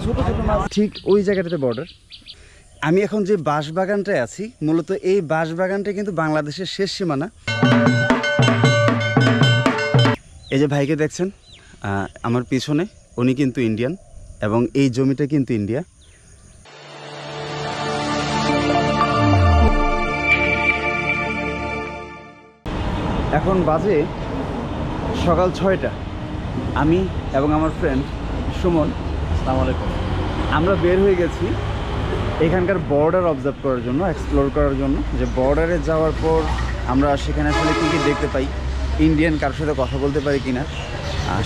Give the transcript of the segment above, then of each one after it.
ছোট ছোট মাছ, ঠিক ওই জায়গাটাতে বর্ডার। আমি এখন যে বাঁশবাগানটায় আছি, মূলত এই বাঁশবাগানটা কিন্তু বাংলাদেশের শেষ সীমানা। এই যে ভাইকে দেখছেন আমার পিছনে, উনি কিন্তু ইন্ডিয়ান এবং এই জমিটা কিন্তু ইন্ডিয়া। এখন বাজে সকাল 6টা। আমি এবং আমার ফ্রেন্ড সুমন, আসসালামু আলাইকুম, আমরা বের হয়ে গেছি এখানকার বর্ডার অবজার্ভ করার জন্য, এক্সপ্লোর করার জন্য, যে বর্ডারে যাওয়ার পর আমরা সেখানে আসলে কী কী দেখতে পাই, ইন্ডিয়ান কারোর সাথে কথা বলতে পারি কিনা,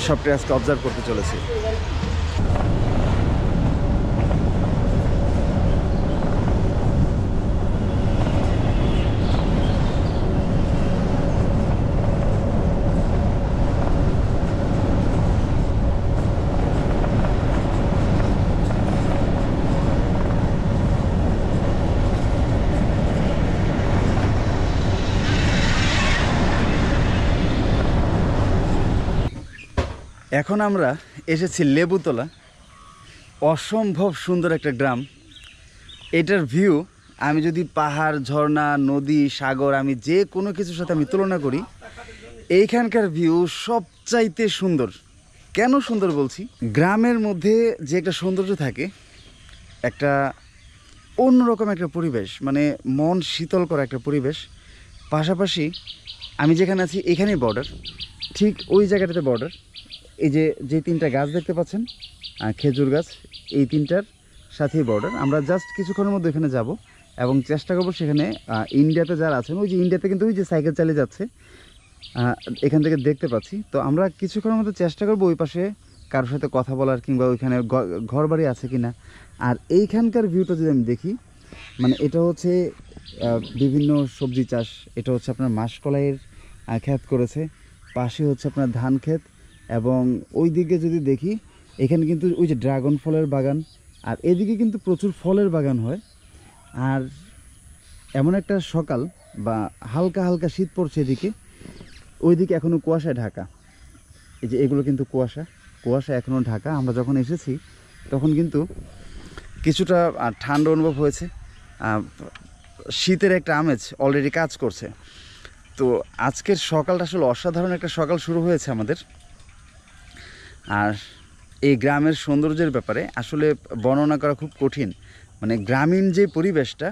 সবটাই আজকে অবজার্ভ করতে চলেছি। এখন আমরা এসেছি লেবুতলা, অসম্ভব সুন্দর একটা গ্রাম। এটার ভিউ আমি যদি পাহাড়, ঝর্ণা, নদী, সাগর, আমি যে কোনো কিছুর সাথে আমি তুলনা করি, এইখানকার ভিউ সবচাইতে সুন্দর। কেন সুন্দর বলছি, গ্রামের মধ্যে যে একটা সৌন্দর্য থাকে, একটা অন্যরকম একটা পরিবেশ, মানে মন শীতল করা একটা পরিবেশ। পাশাপাশি আমি যেখানে আছি এখানেই বর্ডার, ঠিক ওই জায়গাটাতে বর্ডার। এই যে তিনটা গাছ দেখতে পাচ্ছেন, খেজুর গাছ, এই তিনটার সাথেই বর্ডার। আমরা জাস্ট কিছুক্ষণের মধ্যে এখানে যাব এবং চেষ্টা করব সেখানে ইন্ডিয়াতে যারা আছেন, ওই যে ইন্ডিয়াতে কিন্তু ওই যে সাইকেল চালিয়ে যাচ্ছে, এখান থেকে দেখতে পাচ্ছি। তো আমরা কিছুক্ষণের মধ্যে চেষ্টা করব ওই পাশে কারোর সাথে কথা বলার, কিংবা ওইখানে ঘর বাড়ি আছে কিনা। আর এইখানকার ভিউটা যদি আমি দেখি, মানে এটা হচ্ছে বিভিন্ন সবজি চাষ, এটা হচ্ছে আপনার মাসকলাইয়ের ক্ষেত করেছে, পাশে হচ্ছে আপনার ধান ক্ষেত, এবং ওই দিকে যদি দেখি এখানে কিন্তু ওই যে ড্রাগন ফলের বাগান, আর এদিকে কিন্তু প্রচুর ফলের বাগান হয়। আর এমন একটা সকাল বা হালকা হালকা শীত পড়ছে এদিকে, ওইদিকে এখনও কুয়াশায় ঢাকা। এই যে এগুলো কিন্তু কুয়াশা এখনও ঢাকা। আমরা যখন এসেছি তখন কিন্তু কিছুটা ঠান্ডা অনুভব হয়েছে, শীতের একটা আমেজ অলরেডি কাজ করছে। তো আজকের সকালটা আসলে অসাধারণ একটা সকাল শুরু হয়েছে আমাদের। আর এই গ্রামের সৌন্দর্যের ব্যাপারে আসলে বর্ণনা করা খুব কঠিন, মানে গ্রামীণ যে পরিবেশটা,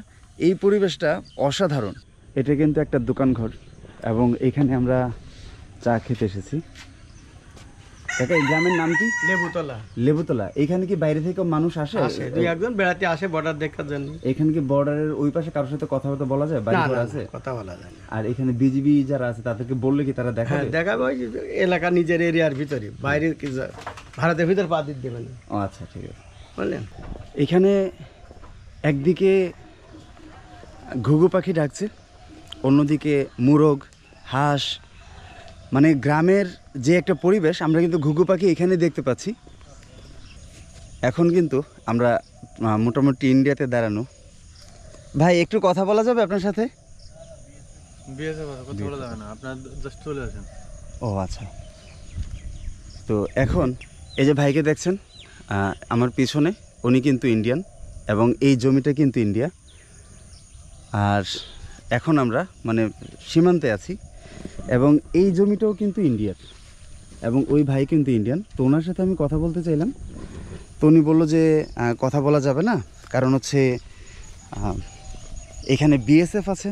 এই পরিবেশটা অসাধারণ। এটা কিন্তু একটা দোকানঘর এবং এখানে আমরা চা খেতে এসেছি। কাকা, এই গ্রামের নাম কি? লেবুতলা। লেবুতলা। এখানে কি বাইরে থেকে মানুষ আসে? দুই একজন বেড়াতে আসে বর্ডার দেখার জন্য। এখানে কি বর্ডারের ওই পাশে কারোর সাথে কথাবার্তা বলা যায়? বাড়ি ঘর আছে? কথা বলা যায় না। আর এখানে বিজিবি যারা আছে তাদেরকে বললে কি তারা দেখাবে? দেখাবে ওই এলাকা নিজের এরিয়ার ভিতরে, বাইরে কি ভারতের ভিতর পা দিতে দেবে না। ও আচ্ছা, ঠিক আছে, বুঝলেন। এখানে একদিকে ঘুঘু পাখি ডাকছে, অন্যদিকে মুরগ, হাঁস, মানে গ্রামের যে একটা পরিবেশ, আমরা কিন্তু ঘুঘু পাখি এখানে দেখতে পাচ্ছি। এখন কিন্তু আমরা মোটামুটি ইন্ডিয়াতে দাঁড়ানো। ভাই, একটু কথা বলা যাবে আপনার সাথে? কথা বলা যাবে না, আপনার জাস্ট চলে আসেন। ও আচ্ছা। তো এখন এই যে ভাইকে দেখছেন আমার পিছনে, উনি কিন্তু ইন্ডিয়ান এবং এই জমিটা কিন্তু ইন্ডিয়া। আর এখন আমরা মানে সীমান্তে আছি এবং এই জমিটাও কিন্তু ইন্ডিয়ার এবং ওই ভাই কিন্তু ইন্ডিয়ান। তো ওনার সাথে আমি কথা বলতে চাইলাম, তো উনি বললো যে কথা বলা যাবে না, কারণ হচ্ছে এখানে বিএসএফ আছে।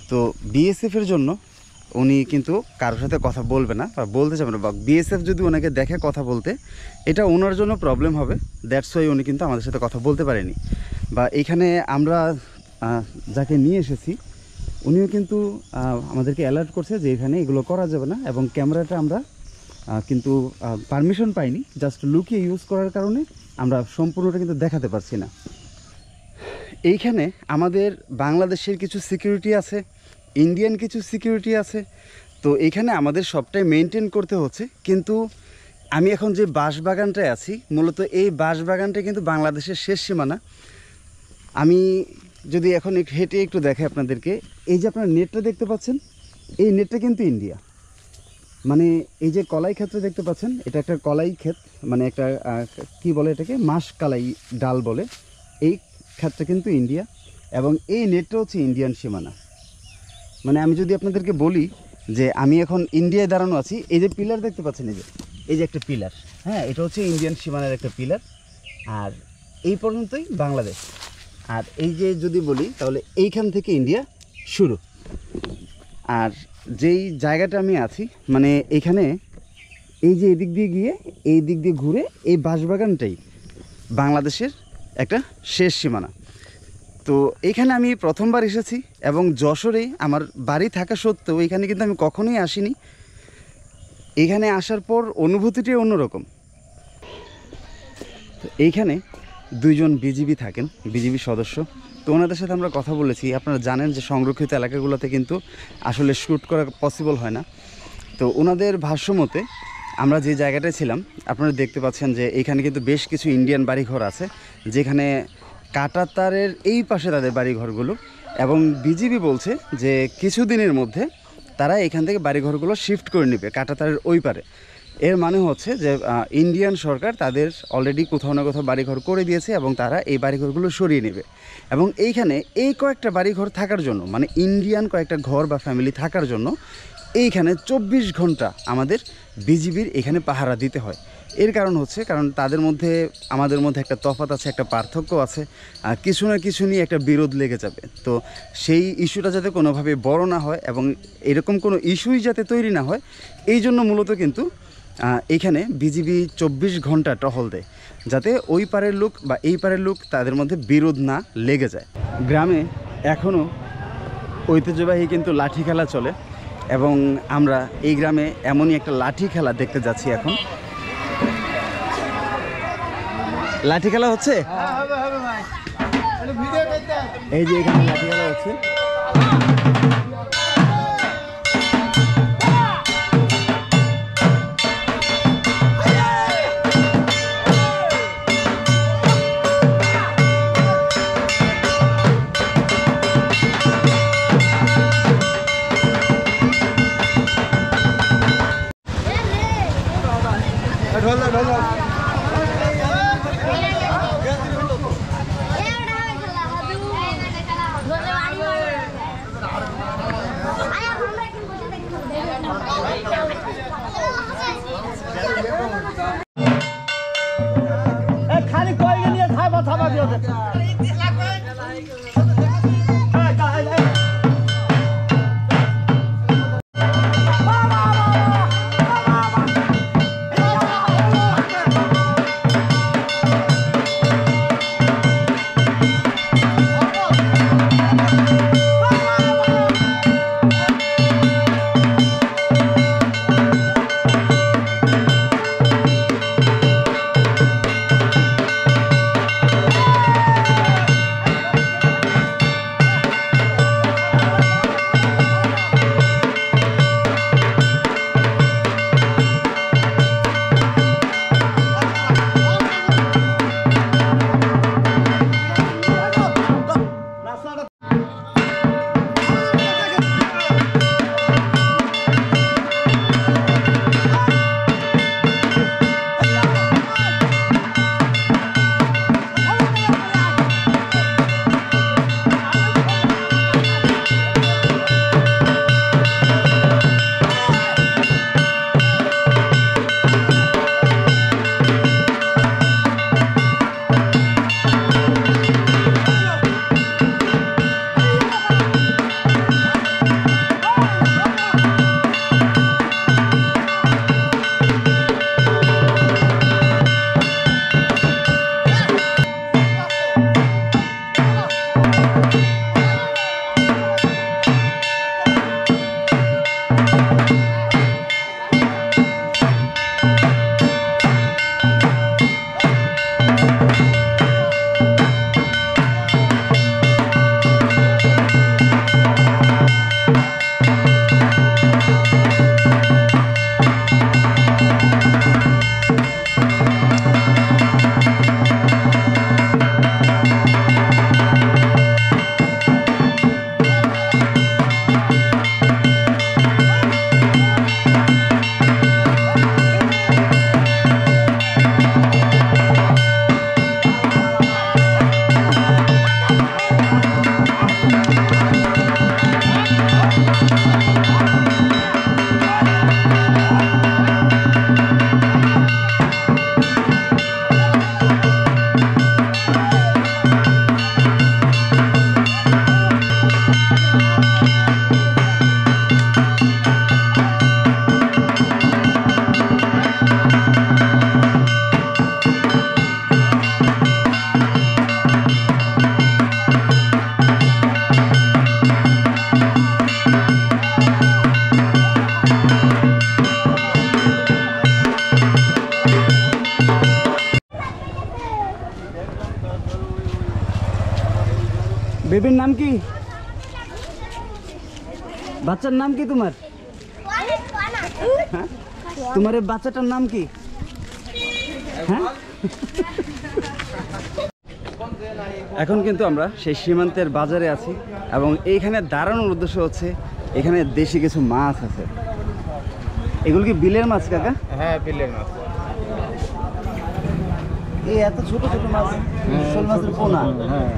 তো বিএসএফের জন্য উনি কিন্তু কারোর সাথে কথা বলবে না বা বলতে যাবে না, বা বিএসএফ যদি ওনাকে দেখে কথা বলতে, এটা ওনার জন্য প্রবলেম হবে। দ্যাটস ওয়াই উনি কিন্তু আমাদের সাথে কথা বলতে পারেনি। বা এখানে আমরা যাকে নিয়ে এসেছি উনিও কিন্তু আমাদেরকে অ্যালার্ট করছে যে এখানে এগুলো করা যাবে না, এবং ক্যামেরাটা আমরা কিন্তু পারমিশন পাইনি, জাস্ট লুকিয়ে ইউজ করার কারণে আমরা সম্পূর্ণটা কিন্তু দেখাতে পারছি না। এইখানে আমাদের বাংলাদেশের কিছু সিকিউরিটি আছে, ইন্ডিয়ান কিছু সিকিউরিটি আছে। তো এইখানে আমাদের সবটাই মেনটেন করতে হচ্ছে। কিন্তু আমি এখন যে বাঁশবাগানটায় আছি, মূলত এই বাঁশবাগানটা কিন্তু বাংলাদেশের শেষ সীমানা। আমি যদি এখন হেঁটে একটু দেখাই আপনাদেরকে, এই যে আপনারা নেটটা দেখতে পাচ্ছেন, এই নেটটা কিন্তু ইন্ডিয়া। মানে এই যে কলাই ক্ষেত্রে দেখতে পাচ্ছেন, এটা একটা কলাই ক্ষেত, মানে একটা কি বলে এটাকে, মাস কালাই ডাল বলে। এই ক্ষেত্রে কিন্তু ইন্ডিয়া, এবং এই নেটটা হচ্ছে ইন্ডিয়ান সীমানা। মানে আমি যদি আপনাদেরকে বলি যে আমি এখন ইন্ডিয়ায় দাঁড়ানো আছি, এই যে পিলার দেখতে পাচ্ছেন, এই যে একটা পিলার, হ্যাঁ, এটা হচ্ছে ইন্ডিয়ান সীমানার একটা পিলার, আর এই পর্যন্তই বাংলাদেশ। আর এই যে যদি বলি তাহলে এইখান থেকে ইন্ডিয়া শুরু। আর যেই জায়গাটা আমি আছি, মানে এখানে এই যে এদিক দিয়ে গিয়ে এই দিক দিয়ে ঘুরে এই বাঁশবাগানটাই বাংলাদেশের একটা শেষ সীমানা। তো এখানে আমি প্রথমবার এসেছি, এবং যশোরে আমার বাড়ি থাকা সত্ত্বেও এখানে কিন্তু আমি কখনোই আসিনি। এখানে আসার পর অনুভূতিটাই অন্যরকম। তো এইখানে দুইজন বিজিবি থাকেন, বিজিবি সদস্য। তো ওনাদের সাথে আমরা কথা বলেছি। আপনারা জানেন যে সংরক্ষিত এলাকাগুলোতে কিন্তু আসলে শ্যুট করা পসিবল হয় না। তো ওনাদের ভাষ্যমতে আমরা যে জায়গাটায় ছিলাম, আপনারা দেখতে পাচ্ছেন যে এখানে কিন্তু বেশ কিছু ইন্ডিয়ান বাড়িঘর আছে, যেখানে কাঁটাতারের এই পাশে তাদের বাড়িঘরগুলো, এবং বিজিবি বলছে যে কিছুদিনের মধ্যে তারা এখান থেকে বাড়িঘরগুলো শিফট করে নেবে কাঁটাতারের ওই পারে। এর মানে হচ্ছে যে ইন্ডিয়ান সরকার তাদের অলরেডি কোথাও না কোথাও বাড়িঘর করে দিয়েছে, এবং তারা এই বাড়িঘরগুলো সরিয়ে নেবে। এবং এইখানে এই কয়েকটা বাড়িঘর থাকার জন্য, মানে ইন্ডিয়ান কয়েকটা ঘর বা ফ্যামিলি থাকার জন্য এইখানে 24 ঘন্টা আমাদের বিজিবির এখানে পাহারা দিতে হয়। এর কারণ হচ্ছে, কারণ তাদের মধ্যে আমাদের মধ্যে একটা তফাৎ আছে, একটা পার্থক্য আছে, কিছু না কিছু নিয়ে একটা বিরোধ লেগে যাবে। তো সেই ইস্যুটা যাতে কোনোভাবে বড় না হয়, এবং এরকম কোনো ইস্যুই যাতে তৈরি না হয়, এই জন্য মূলত কিন্তু এখানে বিজিবি 24 ঘন্টা টহল দেয়, যাতে ওই পারের লোক বা এই পারের লোক তাদের মধ্যে বিরোধ না লেগে যায়। গ্রামে এখনও ঐতিহ্যবাহী কিন্তু লাঠি খেলা চলে, এবং আমরা এই গ্রামে এমনই একটা লাঠি খেলা দেখতে যাচ্ছি এখন। লাঠি খেলা হচ্ছে, এই যে এখানে লাঠি খেলা হচ্ছে। খালি কয়েক নিয়ে থাবা থাবা দিয়ে বেবির নাম কি? বাচ্চার নাম কি তোমার? হ্যাঁ? তোমার এই বাচ্চাটার নাম কি? হ্যাঁ? এখন কিন্তু আমরা সেই সীমান্তের বাজারে আছি এবং এইখানে দাঁড়ানোর উদ্দেশ্য হচ্ছে এখানে দেশি কিছু মাছ আছে। এগুলো কি বিলের মাছ কাকা? হ্যাঁ, বিলের মাছ। এই এত ছোট ছোট মাছ, শোল মাছের পোনা। হ্যাঁ,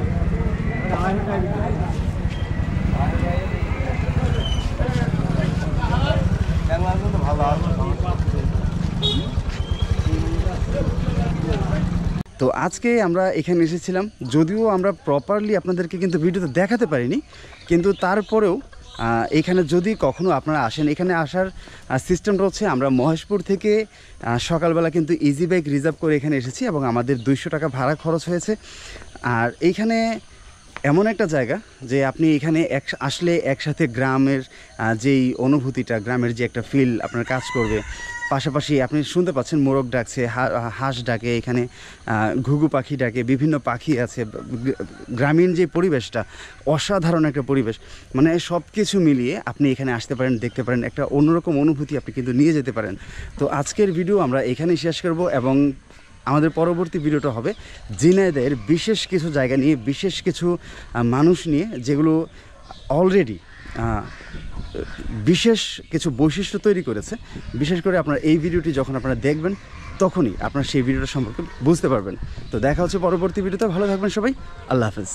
তো আজকে আমরা এখানে এসেছিলাম, যদিও আমরা প্রপারলি আপনাদেরকে কিন্তু ভিডিওতে দেখাতে পারিনি, কিন্তু তারপরেও এখানে যদি কখনো আপনারা আসেন, এখানে আসার সিস্টেমটা হচ্ছে আমরা মহেশপুর থেকে সকালবেলা কিন্তু ইজি বাইক রিজার্ভ করে এখানে এসেছি এবং আমাদের 200 টাকা ভাড়া খরচ হয়েছে। আর এইখানে এমন একটা জায়গা যে আপনি এখানে আসলে একসাথে গ্রামের যেই অনুভূতিটা, গ্রামের যে একটা ফিল আপনার কাজ করবে। পাশাপাশি আপনি শুনতে পাচ্ছেন মোরগ ডাকছে, হাঁস ডাকে, এখানে ঘুঘু পাখি ডাকে, বিভিন্ন পাখি আছে। গ্রামীণ যে পরিবেশটা অসাধারণ একটা পরিবেশ, মানে সব কিছু মিলিয়ে আপনি এখানে আসতে পারেন, দেখতে পারেন, একটা অন্যরকম অনুভূতি আপনি কিন্তু নিয়ে যেতে পারেন। তো আজকের ভিডিও আমরা এখানেই শেষ করব এবং আমাদের পরবর্তী ভিডিওটা হবে ঝিনাইদহের বিশেষ কিছু জায়গা নিয়ে, বিশেষ কিছু মানুষ নিয়ে, যেগুলো অলরেডি বিশেষ কিছু বৈশিষ্ট্য তৈরি করেছে। বিশেষ করে আপনার এই ভিডিওটি যখন আপনারা দেখবেন তখনই আপনার সেই ভিডিওটা সম্পর্কে বুঝতে পারবেন। তো দেখা হচ্ছে পরবর্তী ভিডিওতে। ভালো থাকবেন সবাই, আল্লাহ হাফেজ।